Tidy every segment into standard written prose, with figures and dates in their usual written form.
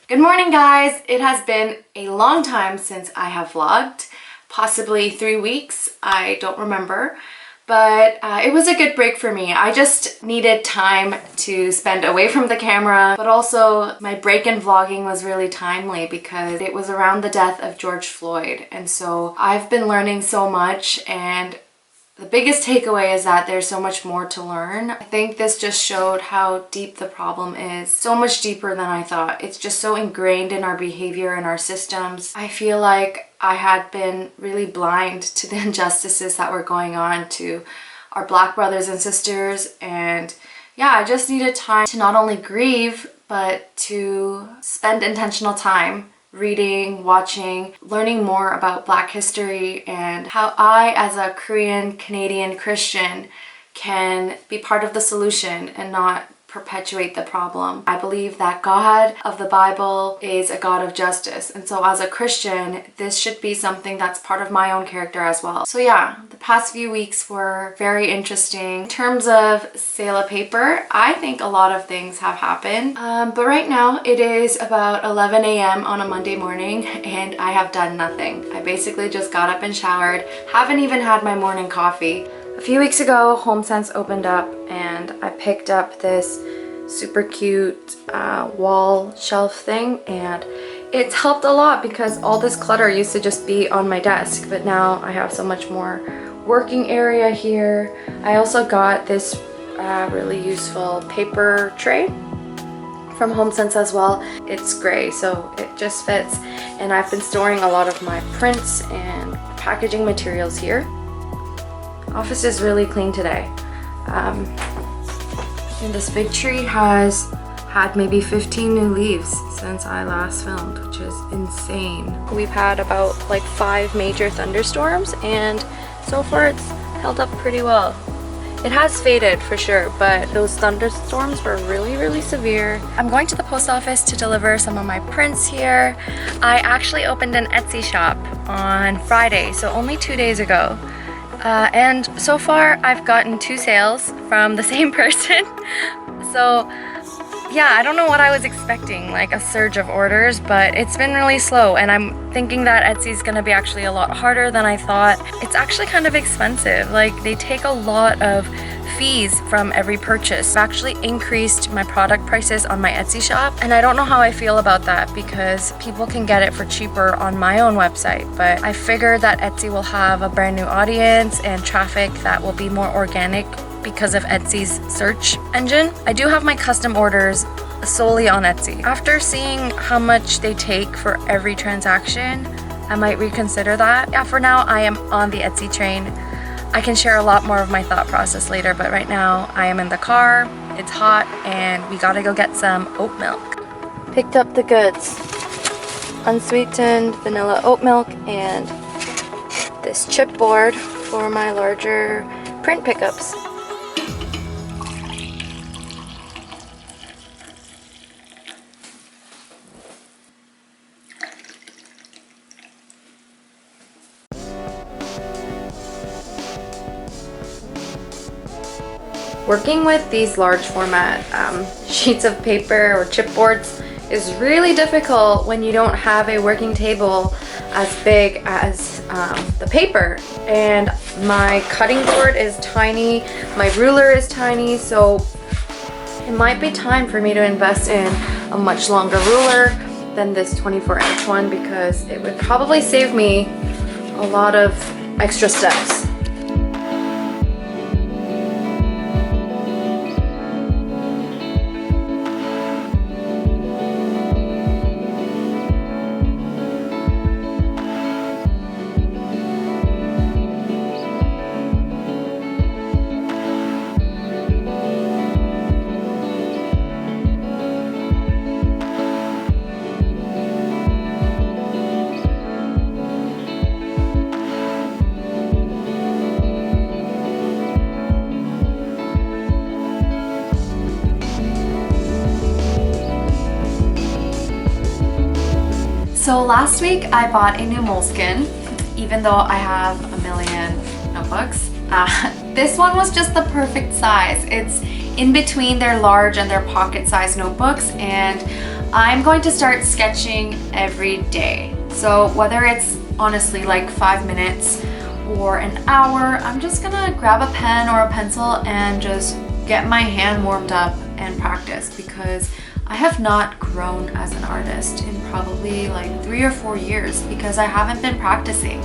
Good morning, guys. It has been a long time since I have vlogged, possibly 3 weeks, I don't remember, but it was a good break for me. I just needed time to spend away from the camera, but also my break in vlogging was really timely because it was around the death of George Floyd, and so I've been learning so much, and the biggest takeaway is that there's so much more to learn. I think this just showed how deep the problem is. So much deeper than I thought. It's just so ingrained in our behavior and our systems. I feel like I had been really blind to the injustices that were going on to our Black brothers and sisters. And yeah, I just needed time to not only grieve, but to spend intentional time reading, watching, learning more about Black history and how I, as a Korean Canadian Christian, can be part of the solution and not perpetuate the problem. I believe that God of the Bible is a God of justice, and so as a Christian, this should be something that's part of my own character as well. So yeah, the past few weeks were very interesting. In terms of sale of paper, I think a lot of things have happened, but right now it is about 11 a.m. on a Monday morning and I have done nothing. I basically just got up and showered, haven't even had my morning coffee. A few weeks ago, HomeSense opened up and I picked up this super cute wall shelf thing, and it's helped a lot because all this clutter used to just be on my desk, but now I have so much more working area here. I also got this really useful paper tray from HomeSense as well. It's gray, so it just fits, and I've been storing a lot of my prints and packaging materials here. Office is really clean today. And this big tree has had maybe 15 new leaves since I last filmed, which is insane. We've had about like 5 major thunderstorms, and so far it's held up pretty well. It has faded for sure, but those thunderstorms were really severe. I'm going to the post office to deliver some of my prints here. I actually opened an Etsy shop on Friday, so only 2 days ago. And so far I've gotten 2 sales from the same person. So yeah, I don't know what I was expecting, like a surge of orders, but it's been really slow, and I'm thinking that Etsy's gonna be actually a lot harder than I thought. It's actually kind of expensive. Like, they take a lot of fees from every purchase. I've actually increased my product prices on my Etsy shop, and I don't know how I feel about that because people can get it for cheaper on my own website, but I figure that Etsy will have a brand new audience and traffic that will be more organic because of Etsy's search engine. I do have my custom orders solely on Etsy. After seeing how much they take for every transaction, I might reconsider that. Yeah, for now I am on the Etsy train. I can share a lot more of my thought process later, but right now I am in the car, it's hot, and we gotta go get some oat milk. Picked up the goods. Unsweetened vanilla oat milk and this chipboard for my larger print pickups. Working with these large format sheets of paper or chipboards is really difficult when you don't have a working table as big as the paper. And my cutting board is tiny, my ruler is tiny, so it might be time for me to invest in a much longer ruler than this 24-inch one because it would probably save me a lot of extra steps. So last week I bought a new Moleskin, even though I have a million notebooks. This one was just the perfect size. It's in between their large and their pocket-sized notebooks, and I'm going to start sketching every day. So whether it's honestly like 5 minutes or an hour, I'm just gonna grab a pen or a pencil and just get my hand warmed up and practice, because I have not grown as an artist in probably like 3 or 4 years because I haven't been practicing.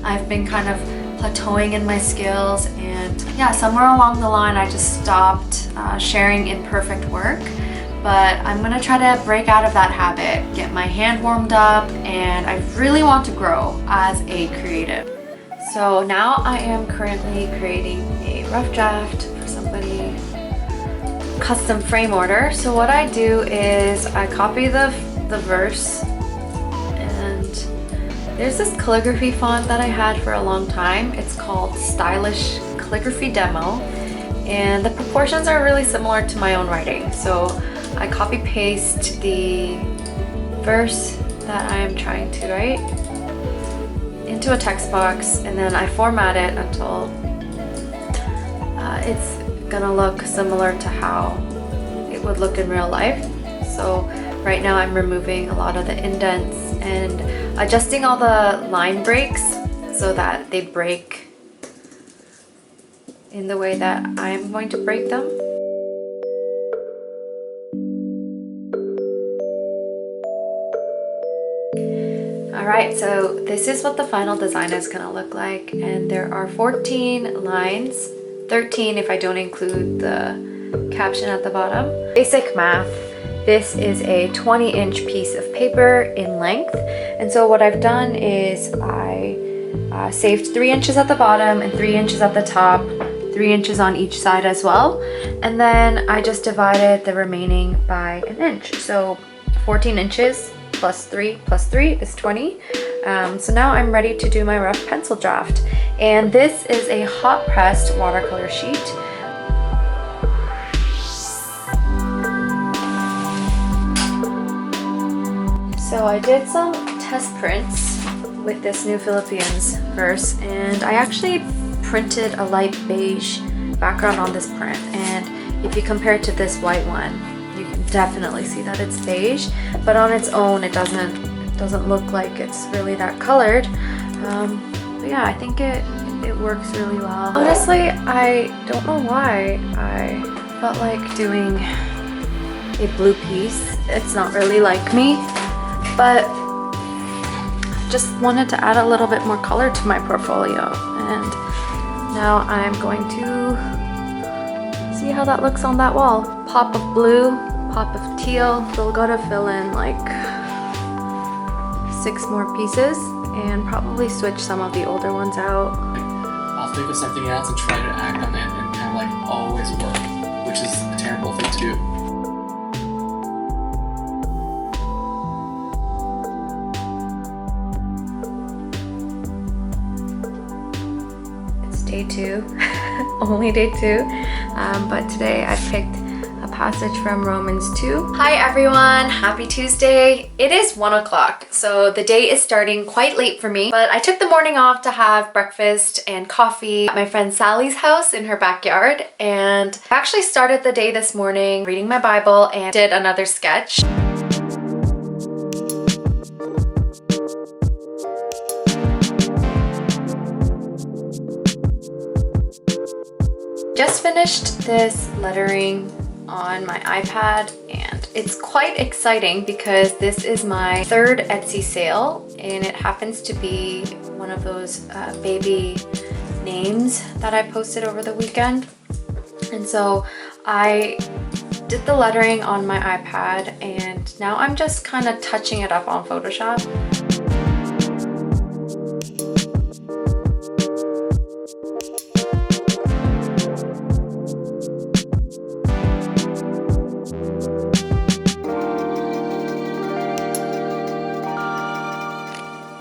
I've been kind of plateauing in my skills, and yeah, somewhere along the line I just stopped sharing imperfect work. But I'm gonna try to break out of that habit, get my hand warmed up, and I really want to grow as a creative. So now I am currently creating a rough draft for somebody, custom frame order. So what I do is I copy the verse, and there's this calligraphy font that I had for a long time. It's called Stylish Calligraphy Demo, and the proportions are really similar to my own writing. So I copy paste the verse that I'm trying to write into a text box, and then I format it until it's gonna look similar to how it would look in real life. So right now I'm removing a lot of the indents and adjusting all the line breaks so that they break in the way that I'm going to break them. Alright, so this is what the final design is going to look like, and there are 14 lines, 13 if I don't include the caption at the bottom. Basic math, this is a 20-inch piece of paper in length, and so what I've done is I saved 3 inches at the bottom and 3 inches at the top, 3 inches on each side as well, and then I just divided the remaining by an inch. So 14 inches plus 3 is 20. So now I'm ready to do my rough pencil draft. And this is a hot pressed watercolor sheet. So I did some test prints with this New Philippines verse, and I actually printed a light beige background on this print. And if you compare it to this white one, you can definitely see that it's beige, but on its own it doesn't look like it's really that colored. But yeah, I think it works really well. Honestly, I don't know why I felt like doing a blue piece. It's not really like me, but just wanted to add a little bit more color to my portfolio. And now I'm going to see how that looks on that wall. Pop of blue, pop of teal. Still gotta fill in like 6 more pieces and probably switch some of the older ones out. I'll think of something else and try to act on it and kind of like always work, which is a terrible thing to do. It's day 2, only day 2, but today I picked a passage from Romans 2. Hi everyone, happy Tuesday. It is 1 o'clock, so the day is starting quite late for me, but I took the morning off to have breakfast and coffee at my friend Sally's house in her backyard, and I actually started the day this morning reading my Bible and did another sketch. Just finished this lettering on my iPad, and it's quite exciting because this is my 3rd Etsy sale, and it happens to be one of those baby names that I posted over the weekend. And so I did the lettering on my iPad, and now I'm just kind of touching it up on Photoshop.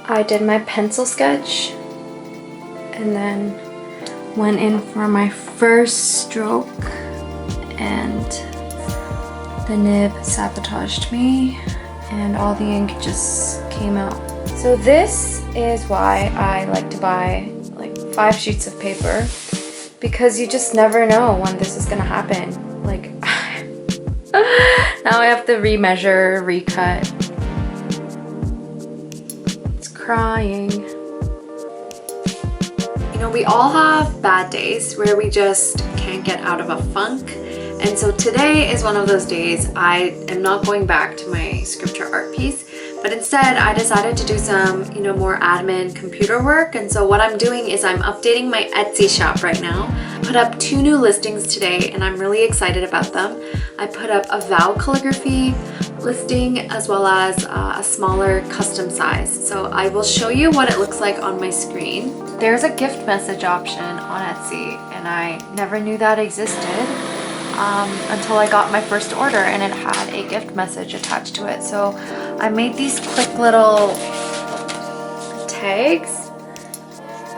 I did my pencil sketch and then went in for my first stroke, and the nib sabotaged me and all the ink just came out. So this is why I like to buy like 5 sheets of paper, because you just never know when this is gonna happen. Like Now I have to remeasure, recut. It's crying. You know, we all have bad days where we just can't get out of a funk. And so today is one of those days. I am not going back to my scripture art piece, but instead I decided to do some, more admin computer work. And so what I'm doing is I'm updating my Etsy shop right now. I put up 2 new listings today and I'm really excited about them. I put up a vow calligraphy listing as well as a smaller custom size. So I will show you what it looks like on my screen. There's a gift message option on Etsy and I never knew that existed. Until I got my first order and it had a gift message attached to it. So I made these quick little tags.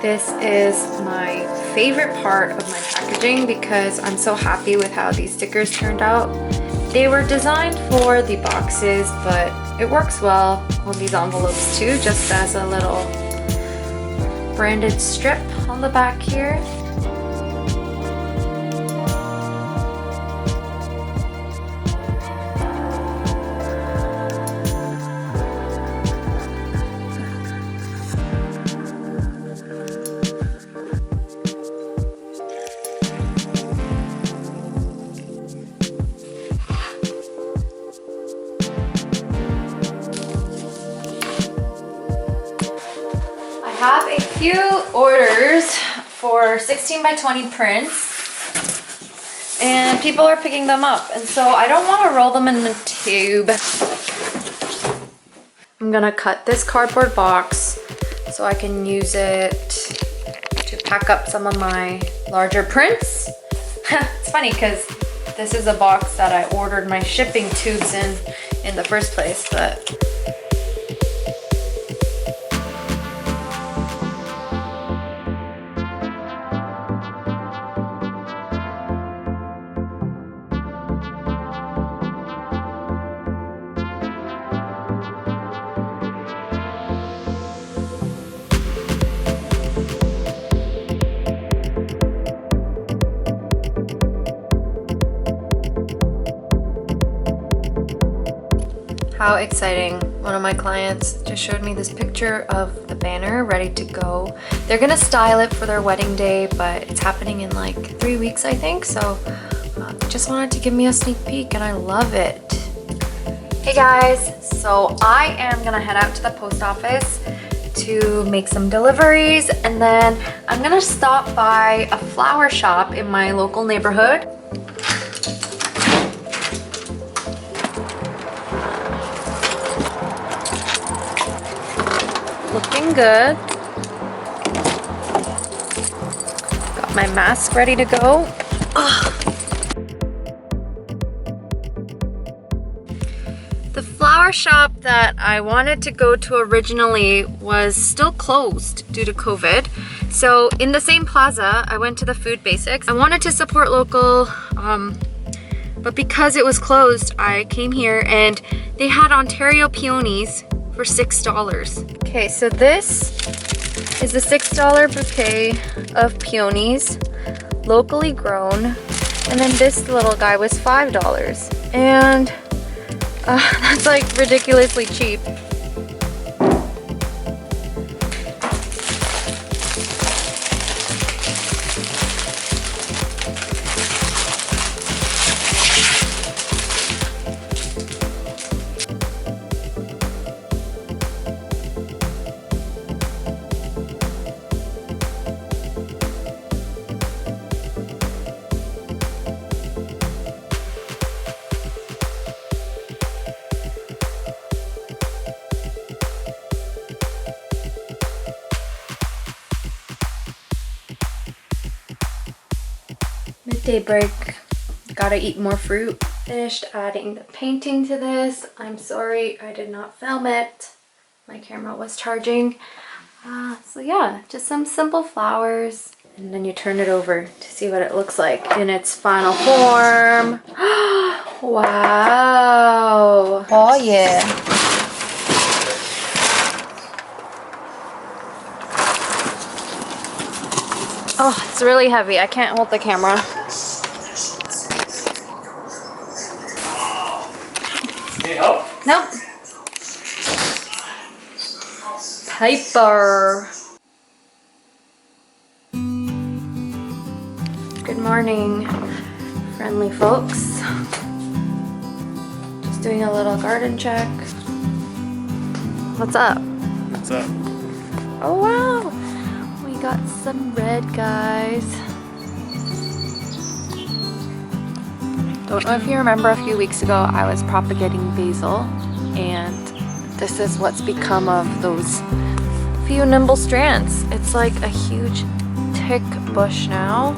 This is my favorite part of my packaging because I'm so happy with how these stickers turned out. They were designed for the boxes, but it works well on these envelopes too, just as a little branded strip on the back here. Have a few orders for 16 by 20 prints and people are picking them up, and so I don't want to roll them in the tube. I'm gonna cut this cardboard box so I can use it to pack up some of my larger prints. It's funny because this is a box that I ordered my shipping tubes in the first place, but how exciting. One of my clients just showed me this picture of the banner ready to go. They're gonna style it for their wedding day, but it's happening in like 3 weeks, I think. So just wanted to give me a sneak peek and I love it. Hey guys, so I am gonna head out to the post office to make some deliveries, and then I'm gonna stop by a flower shop in my local neighborhood. Looking good. Got my mask ready to go. The flower shop that I wanted to go to originally was still closed due to COVID. So in the same plaza, I went to the Food Basics. I wanted to support local, but because it was closed, I came here and they had Ontario peonies for $6. Okay, so this is a $6 bouquet of peonies, locally grown, and then this little guy was $5. And that's like ridiculously cheap. Midday break, gotta eat more fruit. Finished adding the painting to this. I'm sorry I did not film it. My camera was charging. So yeah, just some simple flowers. And then you turn it over to see what it looks like in its final form. Wow. Oh yeah. Oh, it's really heavy. I can't hold the camera. Nope. Piper. Good morning, friendly folks. Just doing a little garden check. What's up? What's up? Oh wow! We got some red, guys. Don't know if you remember a few weeks ago I was propagating basil, and this is what's become of those few nimble strands. It's like a huge thick bush now.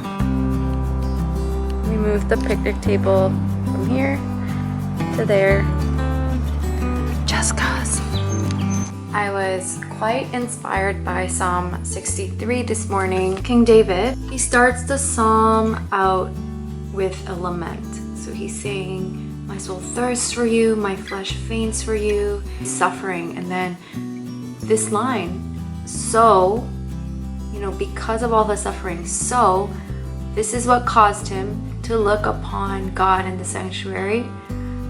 We moved the picnic table from here to there just cause. I was quite inspired by Psalm 63 this morning. King David, he starts the psalm out with a lament. So he's saying, my soul thirsts for you, my flesh faints for you, suffering. And then this line, so, because of all the suffering, so this is what caused him to look upon God in the sanctuary,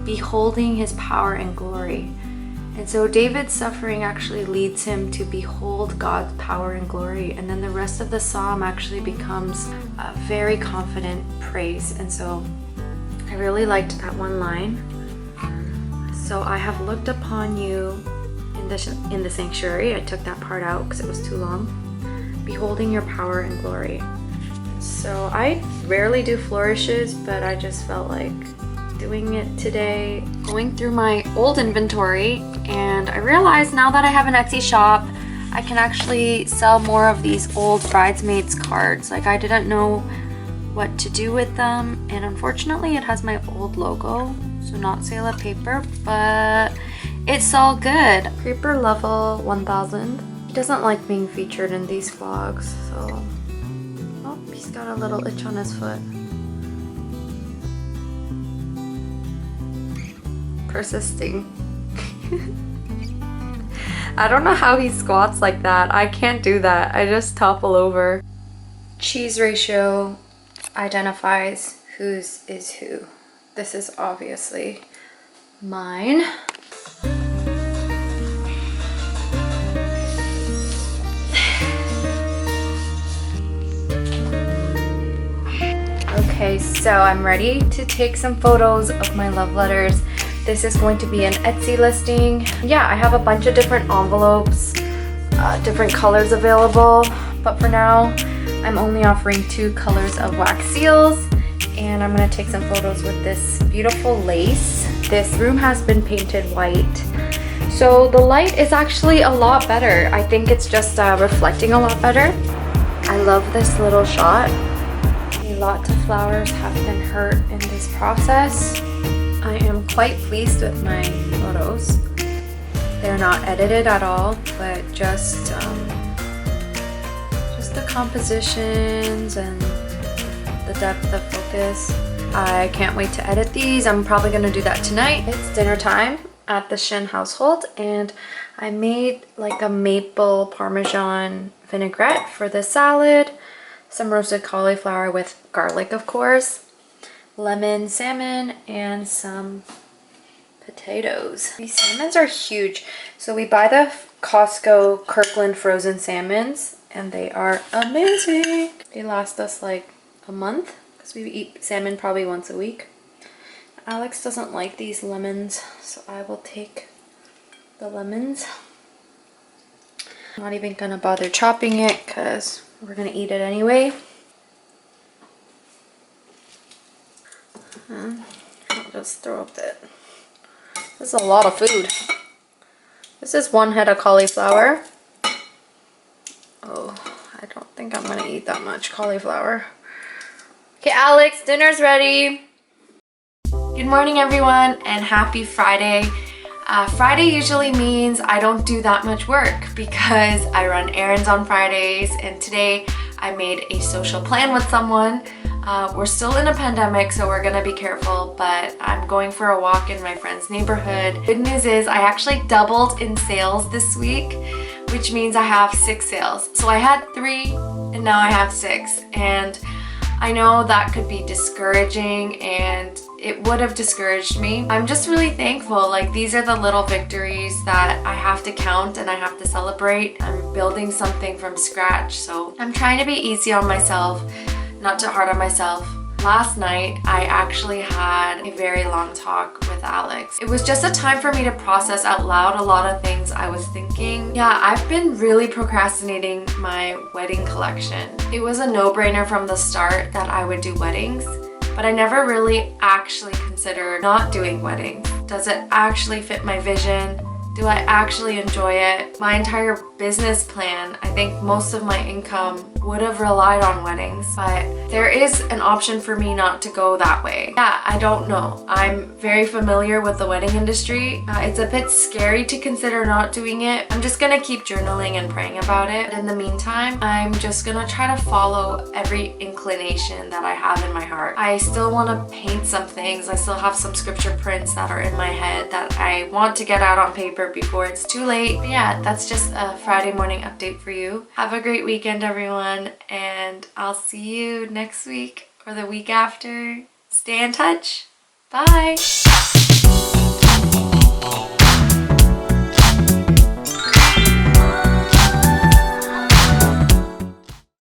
beholding his power and glory. And so David's suffering actually leads him to behold God's power and glory. And then the rest of the psalm actually becomes a very confident praise. And so I really liked that one line. So I have looked upon you in the sanctuary. I took that part out because it was too long. Beholding your power and glory. So I rarely do flourishes, but I just felt like doing it today. Going through my old inventory, and I realized now that I have an Etsy shop, I can actually sell more of these old bridesmaids cards. Like, I didn't know what to do with them, and unfortunately it has my old logo, so not sale at paper, but it's all good. Creeper level 1000. He doesn't like being featured in these vlogs, so oh, he's got a little itch on his foot. Persisting. I don't know how he squats like that. I can't do that. I just topple over. Cheese ratio identifies whose is who. This is obviously mine. Okay, so I'm ready to take some photos of my love letters. This is going to be an Etsy listing. Yeah, I have a bunch of different envelopes, different colors available, but for now, I'm only offering 2 colors of wax seals, and I'm gonna take some photos with this beautiful lace. This room has been painted white, so the light is actually a lot better. I think it's just reflecting a lot better. I love this little shot. A lot of flowers have been hurt in this process. I am quite pleased with my photos. They're not edited at all, but just the compositions and the depth of focus. I can't wait to edit these. I'm probably gonna do that tonight. It's dinner time at the Shin household, and I made like a maple parmesan vinaigrette for the salad, some roasted cauliflower with garlic, of course, lemon salmon, and some potatoes. These salmons are huge. So we buy the Costco Kirkland frozen salmons, and they are amazing. They last us like a month because we eat salmon probably once a week. Alex doesn't like these lemons, so I will take the lemons. I'm not even gonna bother chopping it because we're gonna eat it anyway. I'll just throw up that. This is a lot of food. This is 1 head of cauliflower. Oh, I don't think I'm gonna eat that much cauliflower. Okay, Alex, dinner's ready. Good morning, everyone, and happy Friday. Friday usually means I don't do that much work because I run errands on Fridays, and today I made a social plan with someone. We're still in a pandemic, so we're gonna be careful, but I'm going for a walk in my friend's neighborhood. Good news is I actually doubled in sales this week, which means I have 6 sales. So I had 3 and now I have 6, and I know that could be discouraging, and it would have discouraged me. I'm just really thankful. Like, these are the little victories that I have to count and I have to celebrate. I'm building something from scratch, so I'm trying to be easy on myself, not too hard on myself. Last night, I actually had a very long talk with Alex. It was just a time for me to process out loud a lot of things I was thinking. Yeah, I've been really procrastinating my wedding collection. It was a no-brainer from the start that I would do weddings, but I never really actually considered not doing weddings. Does it actually fit my vision? Do I actually enjoy it? My entire business plan, I think most of my income would have relied on weddings, but there is an option for me not to go that way. Yeah, I don't know. I'm very familiar with the wedding industry. It's a bit scary to consider not doing it. I'm just gonna keep journaling and praying about it. In the meantime, I'm just gonna try to follow every inclination that I have in my heart. I still wanna paint some things. I still have some scripture prints that are in my head that I want to get out on paper before it's too late. But yeah, that's just a Friday morning update for you. Have a great weekend, everyone, and I'll see you next week or the week after. Stay in touch. Bye.